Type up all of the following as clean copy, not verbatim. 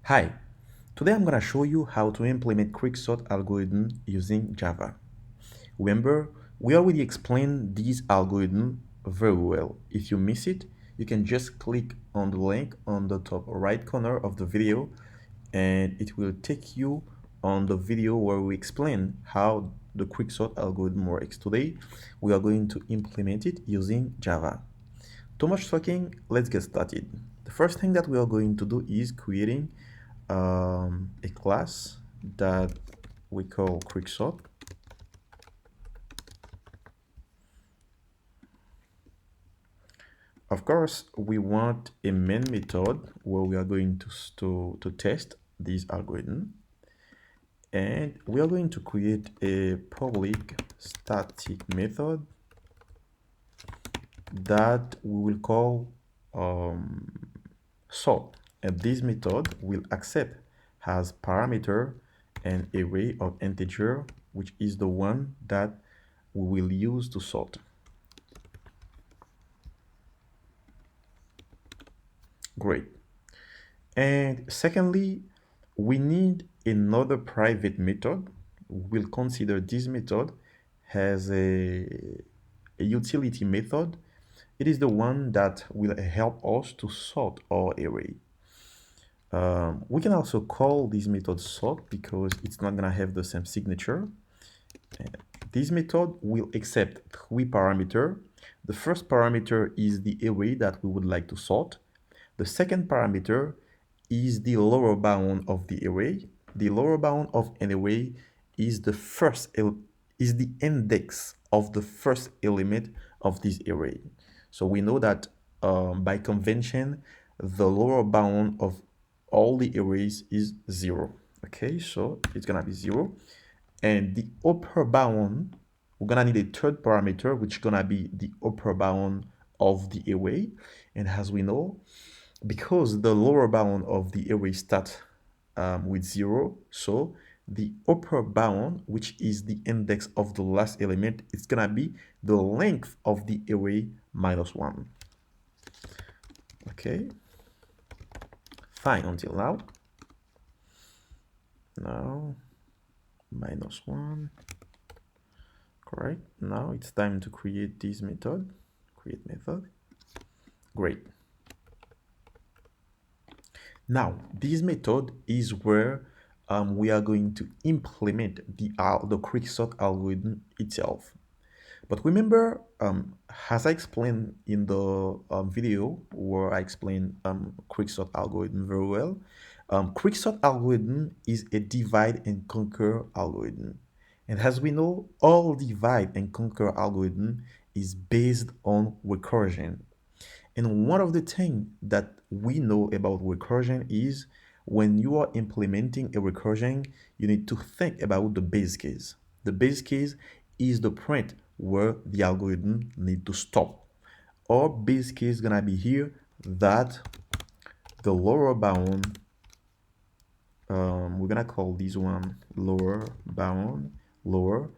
Hi, today I'm going to show you how to implement QuickSort algorithm using Java. Remember, we already explained this algorithm very well. If you miss it, you can just click on the link on the top right corner of the video and it will take you on the video where we explain how the QuickSort algorithm works. Today, we are going to implement it using Java. Too much talking, let's get started. The first thing that we are going to do is creating a class that we call QuickSort. Of course, we want a main method where we are going to test this algorithm. And we are going to create a public static method that we will call sort. And this method will accept as parameter an array of integer, which is the one that we will use to sort. Great. And secondly, we need another private method. We'll consider this method as a utility method. It is the one that will help us to sort our array. We can also call this method sort because it's not going to have the same signature. And this method will accept three parameters. The first parameter is the array that we would like to sort. The second parameter is the lower bound of the array. The lower bound of an array is the index of the first element of this array. So we know that by convention, the lower bound of all the arrays is 0. Okay, so it's gonna be 0. And the upper bound, we're gonna need a third parameter, which is gonna be the upper bound of the array. And as we know, because the lower bound of the array starts with 0, so the upper bound, which is the index of the last element, is gonna be the length of the array minus 1. Okay, fine until now. Now minus 1. Correct. Now it's time to create this method. Create method. Great. Now, this method is where we are going to implement the QuickSort algorithm itself. But remember, as I explained in the video where I explained QuickSort algorithm very well, QuickSort algorithm is a divide and conquer algorithm. And as we know, all divide and conquer algorithm is based on recursion. And one of the things that we know about recursion is when you are implementing a recursion, you need to think about the base case. The base case is the point where the algorithm need to stop. Our base case is gonna be here that the lower bound, we're gonna call this one lower bound, lower,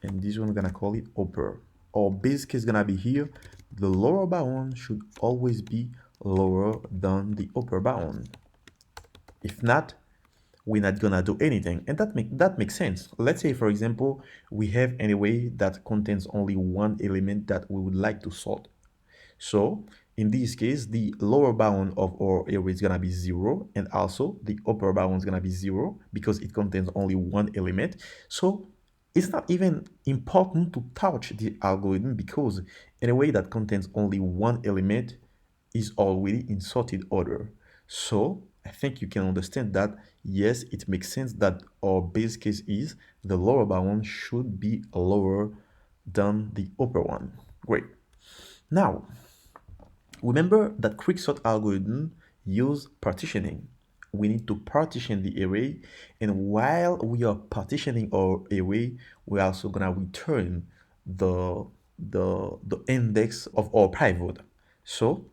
and this one we're gonna call it upper. Our base case is gonna be here. The lower bound should always be lower than the upper bound. If not, we're not gonna do anything, and that makes sense. Let's say, for example, we have an array that contains only one element that we would like to sort. So in this case, the lower bound of our array is gonna be 0, and also the upper bound is gonna be 0 because it contains only one element. So it's not even important to touch the algorithm because an array that contains only one element is already in sorted order. So I think you can understand that yes, it makes sense that our base case is the lower bound should be lower than the upper one. Great. Now, remember that QuickSort algorithm use partitioning. We need to partition the array, and while we are partitioning our array, we're also gonna return the index of our pivot. So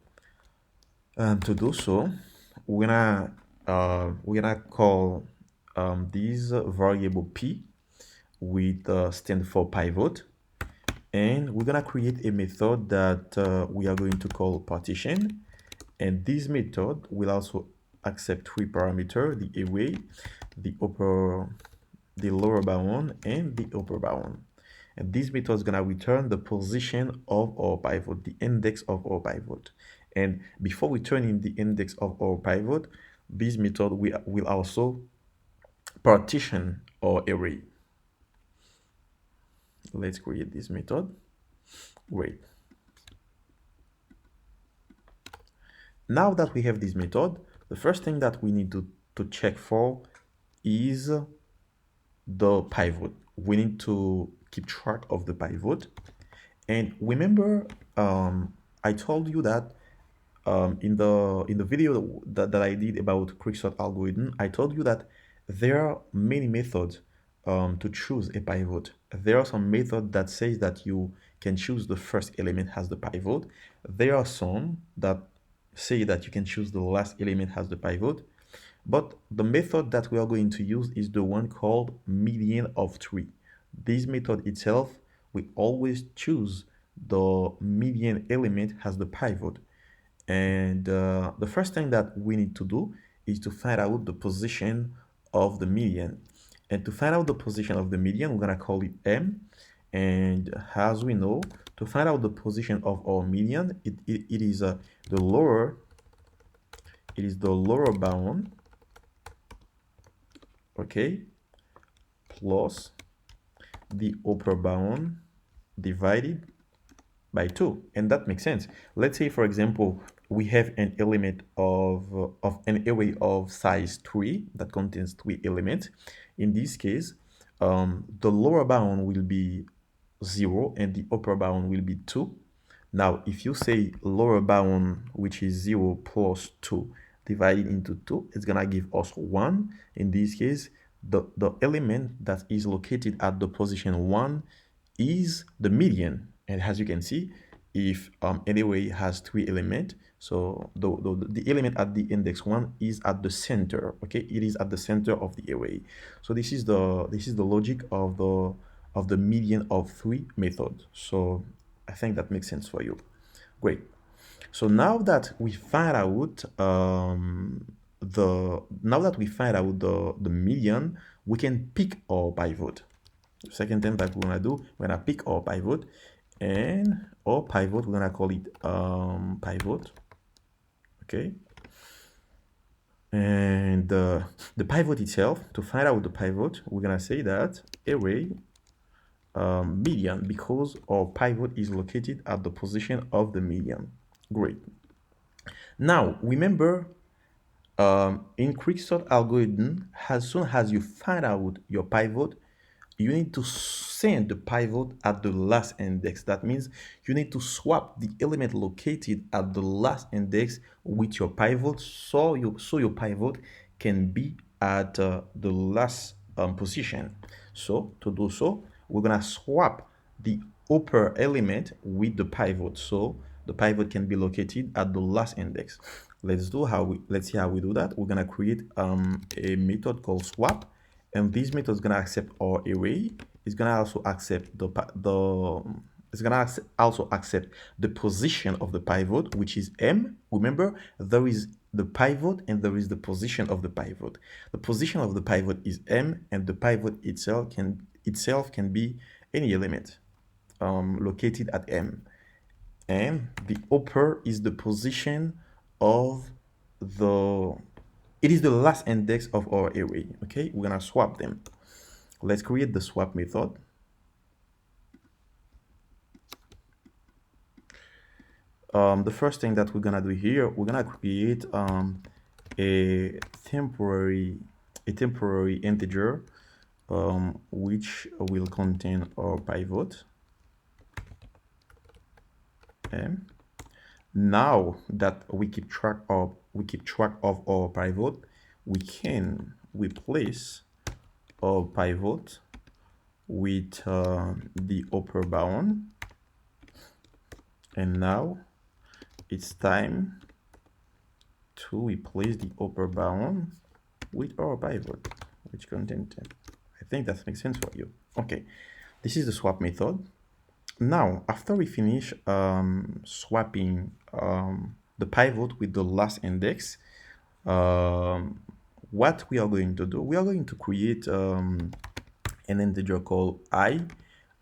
to do so, we're gonna call this variable p with stand for pivot, and we're gonna create a method that we are going to call partition, and this method will also accept three parameters: the array, the lower bound, and the upper bound. And this method is gonna return the position of our pivot, the index of our pivot. And before we turn in the index of our pivot, this method will also partition our array. Let's create this method. Great. Now that we have this method, the first thing that we need to check for is the pivot. We need to keep track of the pivot. And remember, I told you that in the video that I did about QuickSort algorithm, I told you that there are many methods to choose a pivot. There are some methods that says that you can choose the first element as the pivot. There are some that say that you can choose the last element as the pivot. But the method that we are going to use is the one called median of three. This method itself, we always choose the median element as the pivot. And the first thing that we need to do is to find out the position of the median. And to find out the position of the median, we're gonna call it M. And as we know, to find out the position of our median, it is the lower bound, okay, plus the upper bound divided by 2. And that makes sense. Let's say, for example, we have an element of an array of size 3 that contains 3 elements. In this case, the lower bound will be 0 and the upper bound will be 2. Now, if you say lower bound, which is 0 plus 2 divided into 2, it's gonna give us 1. In this case, the element that is located at the position 1 is the median. And as you can see, if an array has 3 elements, so the element at the index 1 is at the center, okay? It is at the center of the array. So this is the logic of the median of 3 method. So I think that makes sense for you. Great. So now that we find out the median, we can pick our pivot. The second thing that we're gonna do, we're gonna pick our pivot, and our pivot, we're gonna call it pivot, okay? And the pivot itself, to find out the pivot, we're gonna say that array median, because our pivot is located at the position of the median. Great. Now remember, in QuickSort algorithm, as soon as you find out your pivot, you need to send the pivot at the last index. That means you need to swap the element located at the last index with your pivot, so your pivot can be at the last position. So to do so, we're gonna swap the upper element with the pivot, so the pivot can be located at the last index. Let's see how we do that. We're gonna create a method called swap, and this method is gonna accept our array. It's gonna also accept the position of the pivot, which is M. Remember, there is the pivot and there is the position of the pivot. The position of the pivot is M, and the pivot itself can be any element located at M. And the upper is the position of it is the last index of our array. Okay, we're gonna swap them. Let's create the swap method. The first thing that we're gonna do here, we're gonna create a temporary integer which will contain our pivot. Okay. Now that we keep track of our pivot, we can replace our pivot with the upper bound, and now it's time to replace the upper bound with our pivot, which contains 10. I think that makes sense for you. Okay, this is the swap method. Now, after we finish swapping the pivot with the last index, what we are going to do, we are going to create an integer called I,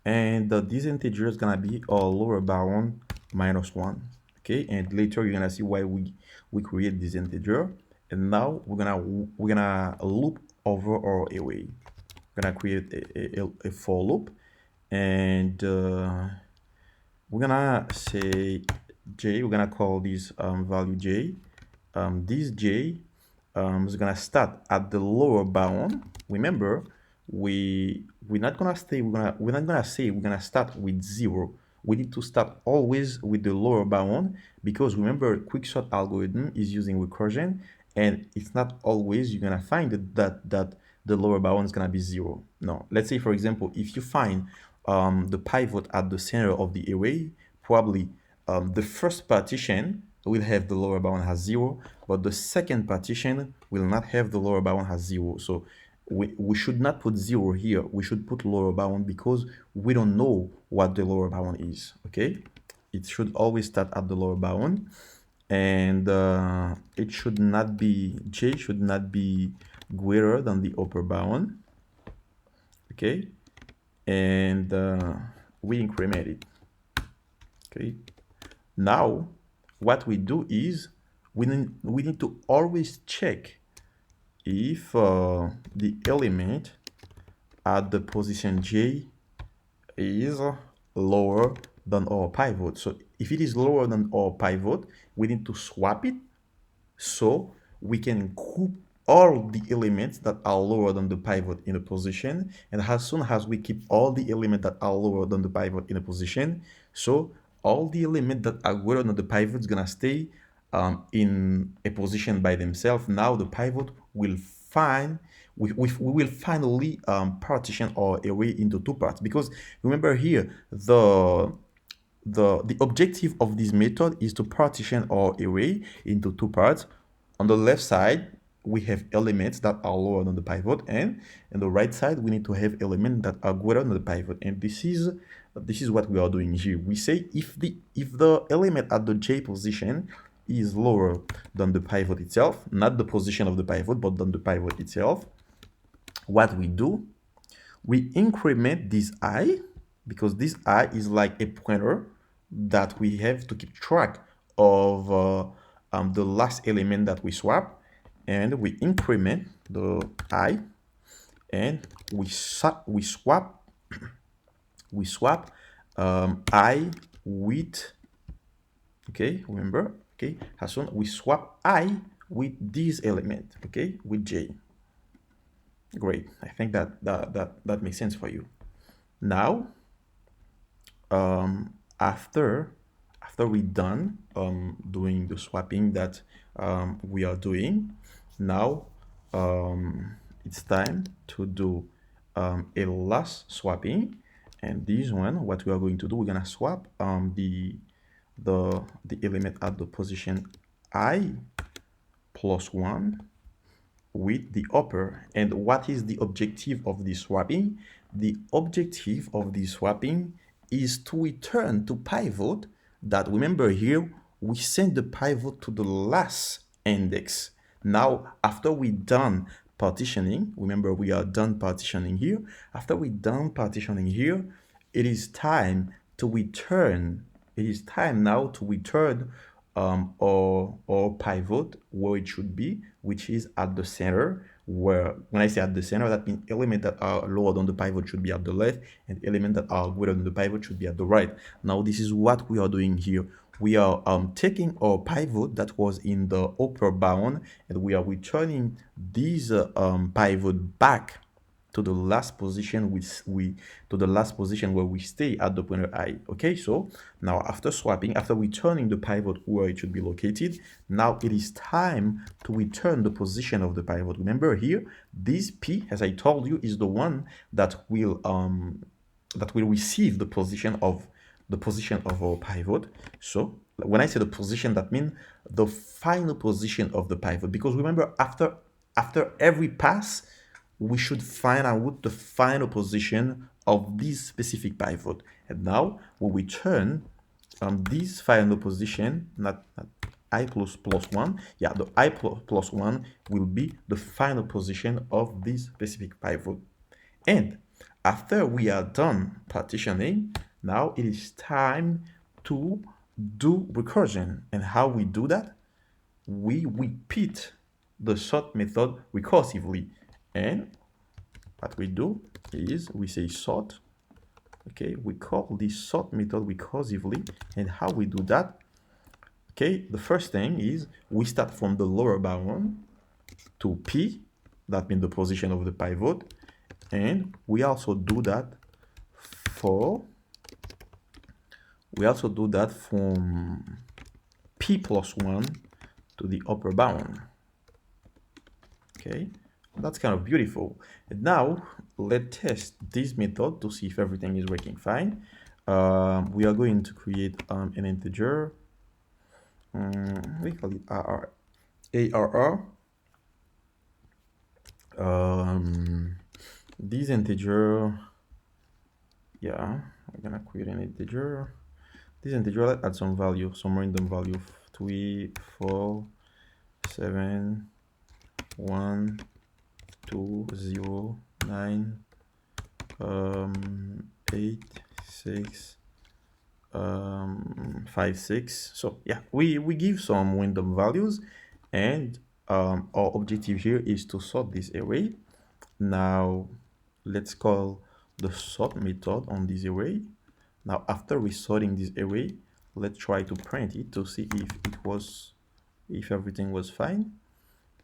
and this integer is gonna be our lower bound -1. Okay, and later you're gonna see why we create this integer. And now we're gonna loop over our array. We're gonna create a for loop, and we're gonna say j. We're gonna call this value j. This j is gonna start at the lower bound. Remember, we're not gonna stay. We're not gonna say we're gonna start with 0. We need to start always with the lower bound, because remember, QuickSort algorithm is using recursion, and it's not always you're gonna find that the lower bound is gonna be 0. No, let's say for example, if you find the pivot at the center of the array, probably the first partition will have the lower bound as 0, but the second partition will not have the lower bound as 0. So we should not put 0 here. We should put lower bound, because we don't know what the lower bound is. Okay, it should always start at the lower bound, and it should not be, j should not be greater than the upper bound. Okay, and we increment it. Okay, now what we do is we need to always check if the element at the position j is lower than our pivot. So if it is lower than our pivot, we need to swap it, so we can group all the elements that are lower than the pivot in a position. And as soon as we keep all the elements that are lower than the pivot in a position, so all the elements that are greater than the pivot is gonna stay in a position by themselves. Now the pivot will find, we will finally partition our array into 2 parts, because remember here, the objective of this method is to partition our array into 2 parts. On the left side, we have elements that are lower than the pivot, and on the right side, we need to have elements that are greater than the pivot. And this is what we are doing here. We say if the element at the j position is lower than the pivot itself, not the position of the pivot, but than the pivot itself, what we do, we increment this I, because this I is like a pointer that we have to keep track of the last element that we swap, and we increment the I, and we swap I with, okay, remember, okay, as soon we swap I with this element, okay, with j. Great, I think that makes sense for you. Now after we're done doing the swapping that we are doing, now it's time to do a last swapping. And this one, what we are going to do, we're gonna swap the element at the position I +1 with the upper. And what is the objective of this swapping? The objective of this swapping is to return to pivot that, remember here, we send the pivot to the last index. Now, after we done partitioning, remember we are done partitioning here. After we done partitioning here, it is time to return. It is time now to return our pivot where it should be, which is at the center. Where, when I say at the center, that means elements that are lower than the pivot should be at the left, and elements that are greater than the pivot should be at the right. Now this is what we are doing here. We are taking our pivot that was in the upper bound, and we are returning this pivot back to the last position where we stay at the pointer I. Okay, so now after swapping, after returning the pivot where it should be located, now it is time to return the position of the pivot. Remember here, this P, as I told you, is the one that will receive the position of our pivot. So when I say the position, that means the final position of the pivot, because remember, after every pass, we should find out the final position of this specific pivot. And now we return this final position, not I plus 1. Yeah, the I plus 1 will be the final position of this specific pivot. And after we are done partitioning, now it is time to do recursion. And how we do that? We repeat the sort method recursively. And what we do is we say sort. Okay, we call this sort method recursively. And how we do that? Okay, the first thing is we start from the lower bound to P, that means the position of the pivot. And we also do that from P plus 1 to the upper bound. Okay, that's kind of beautiful. And now let's test this method to see if everything is working fine. We are going to create an integer. We call it ARR. This integer, yeah, I'm gonna create an integer. This integer, let's add some value, some random value, 3, 4, 7, 1, 2, 0, 9, 8, 6, 5, 6. So yeah, we give some random values, and our objective here is to sort this array. Now let's call the sort method on this array. Now after resorting this array, let's try to print it to see if everything was fine.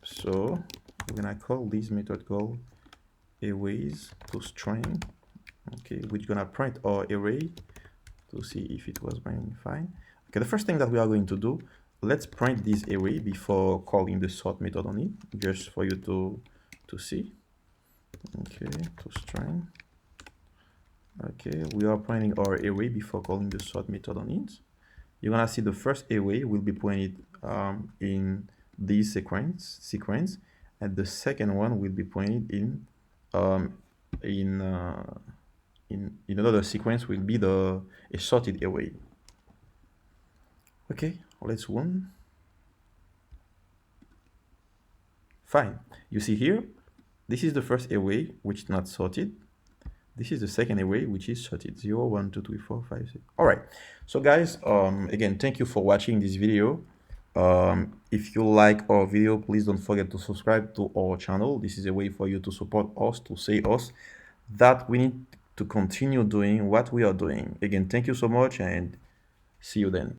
So we're gonna call this method called arrays to string. Okay, we're gonna print our array to see if it was running fine. Okay, the first thing that we are going to do, let's print this array before calling the sort method on it, just for you to see. Okay, to string. Okay, we are printing our array before calling the sort method on it. You're gonna see the first array will be pointed in this sequence, and the second one will be pointed in another sequence will be a sorted array. Okay, let's run. Fine. You see here, this is the first array which is not sorted. This is the second array which is sorted. 0, 1, 2, 3, 4, 5, 6. All right. So guys, again, thank you for watching this video. If you like our video, please don't forget to subscribe to our channel. This is a way for you to support us, to say us that we need to continue doing what we are doing. Again, thank you so much, and see you then.